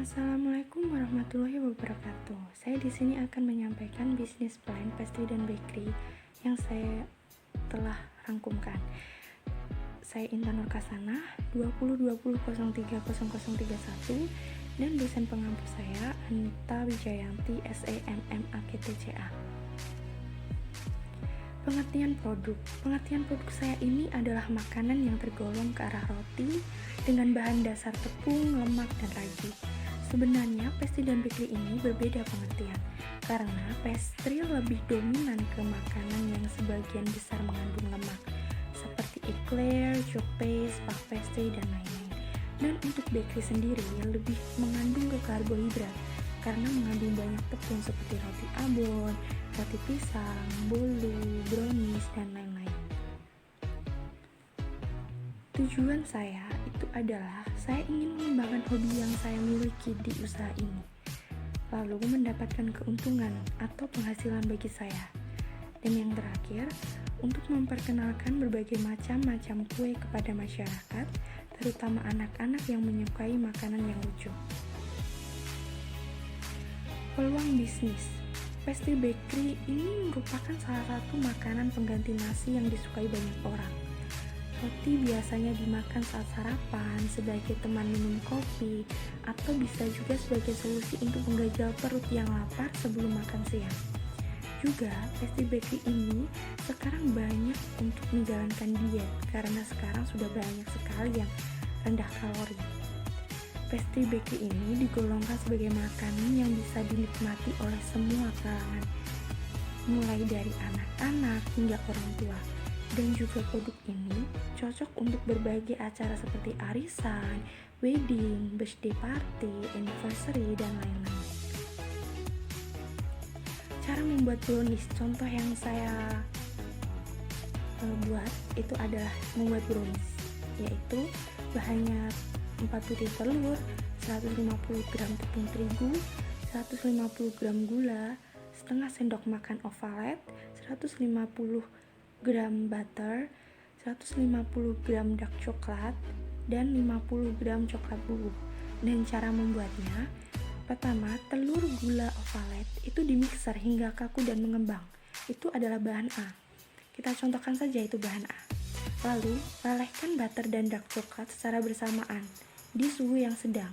Assalamualaikum warahmatullahi wabarakatuh. Saya di sini akan menyampaikan bisnis plan pastry dan bakery yang saya telah rangkumkan. Saya Intan Nurkasana, 2020030031 dan dosen pengampu saya Anita Wijayanti SEMMAKTCA. Pengertian produk saya ini adalah makanan yang tergolong ke arah roti dengan bahan dasar tepung, lemak, dan ragi. Sebenarnya pastry dan bakery ini berbeda pengertian, karena pastry lebih dominan ke makanan yang sebagian besar mengandung lemak, seperti eclair, chocolate paste, puff pastry, dan lain-lain. Dan untuk bakery sendiri lebih mengandung ke karbohidrat, karena mengandung banyak tepung seperti roti abon, roti pisang, bolu, brownies, dan lain-lain. Tujuan saya itu adalah saya ingin mengembangkan hobi yang saya miliki di usaha ini, lalu mendapatkan keuntungan atau penghasilan bagi saya. Dan yang terakhir, untuk memperkenalkan berbagai macam kue kepada masyarakat, terutama anak-anak yang menyukai makanan yang lucu. Peluang bisnis pastry bakery ini merupakan salah satu makanan pengganti nasi yang disukai banyak orang. Roti biasanya dimakan saat sarapan, sebagai teman minum kopi, atau bisa juga sebagai solusi untuk menggajal perut yang lapar sebelum makan siang. Juga, pastry bakery ini sekarang banyak untuk menjalankan diet, karena sekarang sudah banyak sekali yang rendah kalori. Pastry bakery ini digolongkan sebagai makanan yang bisa dinikmati oleh semua kalangan, mulai dari anak-anak hingga orang tua. Dan juga produk ini cocok untuk berbagai acara seperti arisan, wedding, birthday party, anniversary, dan lain-lain. Cara membuat brownies, contoh yang saya buat itu adalah membuat brownies, yaitu bahannya 4 butir telur, 150 gram tepung terigu, 150 gram gula, setengah sendok makan ovalet, 150 gram butter, 150 gram dark coklat, dan 50 gram coklat bubuk. Dan cara membuatnya, pertama, telur gula ovalet itu dimixer hingga kaku dan mengembang. Itu adalah bahan A. Kita contohkan saja itu bahan A. Lalu, lelehkan butter dan dark coklat secara bersamaan di suhu yang sedang.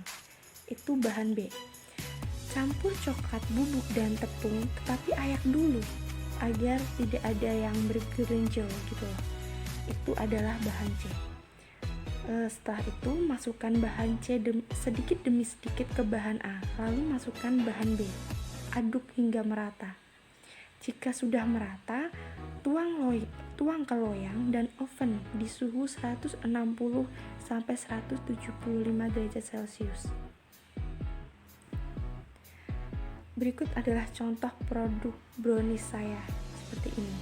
Itu bahan B. Campur coklat bubuk dan tepung, tetapi ayak dulu agar tidak ada yang bergerenjel gitu loh. Itu adalah bahan C. Setelah itu masukkan bahan C sedikit demi sedikit ke bahan A, lalu masukkan bahan B. Aduk hingga merata. Jika sudah merata, tuang ke loyang dan oven di suhu 160 sampai 175 derajat Celcius. Berikut adalah contoh produk brownies saya seperti ini.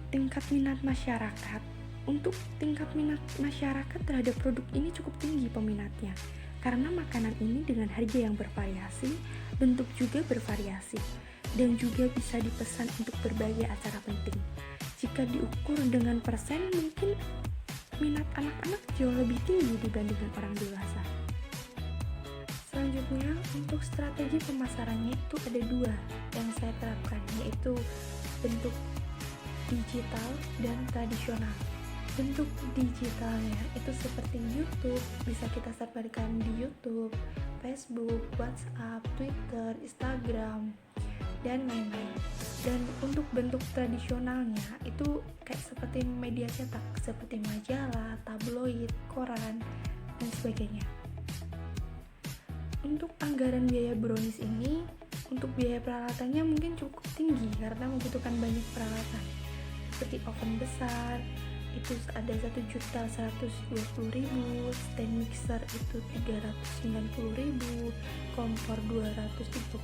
Tingkat minat masyarakat. Untuk tingkat minat masyarakat terhadap produk ini cukup tinggi peminatnya, karena makanan ini dengan harga yang bervariasi, bentuk juga bervariasi, dan juga bisa dipesan untuk berbagai acara penting. Jika diukur dengan persen, mungkin minat anak-anak jauh lebih tinggi dibandingkan orang dewasa. Selanjutnya, untuk strategi pemasarannya itu ada 2 yang saya terapkan, yaitu bentuk digital dan tradisional. Bentuk digitalnya itu seperti YouTube, bisa kita sebarkan di YouTube, Facebook, WhatsApp, Twitter, Instagram, dan lain-lain. Dan untuk bentuk tradisionalnya itu kayak seperti media cetak, seperti majalah, tabloid, koran, dan sebagainya. Untuk anggaran biaya brownies ini, untuk biaya peralatannya mungkin cukup tinggi karena membutuhkan banyak peralatan seperti oven besar itu ada 1.120.000, stand mixer itu 390.000, kompor 230.000,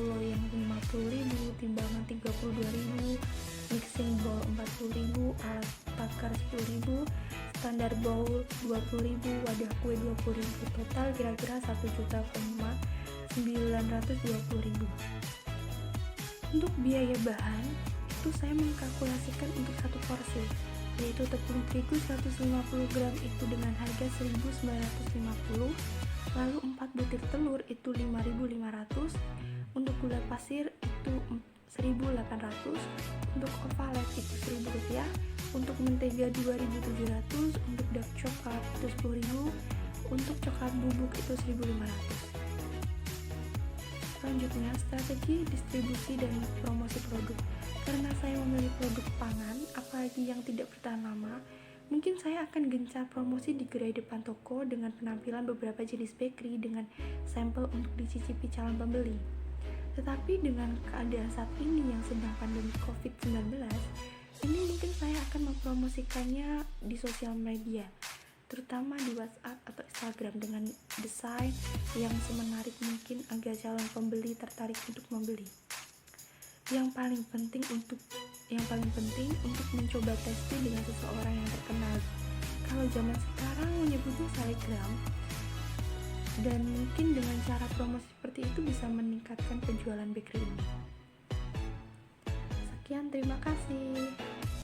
loyang 50.000, timbangan 32.000, mixing bowl 40.000, alat takar 10.000, standar bowl 20.000, wadah kue 20.000, total kira-kira 1.920.000. Untuk biaya bahan itu saya mengkalkulasikan untuk satu porsi yaitu tepung terigu 150 gram itu dengan harga 1.950, lalu 4 butir telur itu 5.500, untuk gula pasir itu 1.800, untuk ovalet itu Rp1.000, untuk mentega 2.700, untuk dark coklat itu 10.000, untuk coklat bubuk itu 1.500. Selanjutnya, strategi distribusi dan promosi produk. Karena saya memilih produk pangan, apalagi yang tidak bertahan lama, mungkin saya akan gencar promosi di gerai depan toko dengan penampilan beberapa jenis bakery dengan sampel untuk dicicipi calon pembeli. Tetapi dengan keadaan saat ini yang sedang pandemi COVID-19, ini mungkin saya akan mempromosikannya di sosial media, terutama di WhatsApp atau Instagram dengan desain yang semenarik mungkin agar calon pembeli tertarik untuk membeli. Yang paling penting untuk mencoba testing dengan seseorang yang terkenal. Kalau zaman sekarang menyebutnya selebgram, dan mungkin dengan cara promosi seperti itu bisa meningkatkan penjualan bakery ini. Sekian, terima kasih.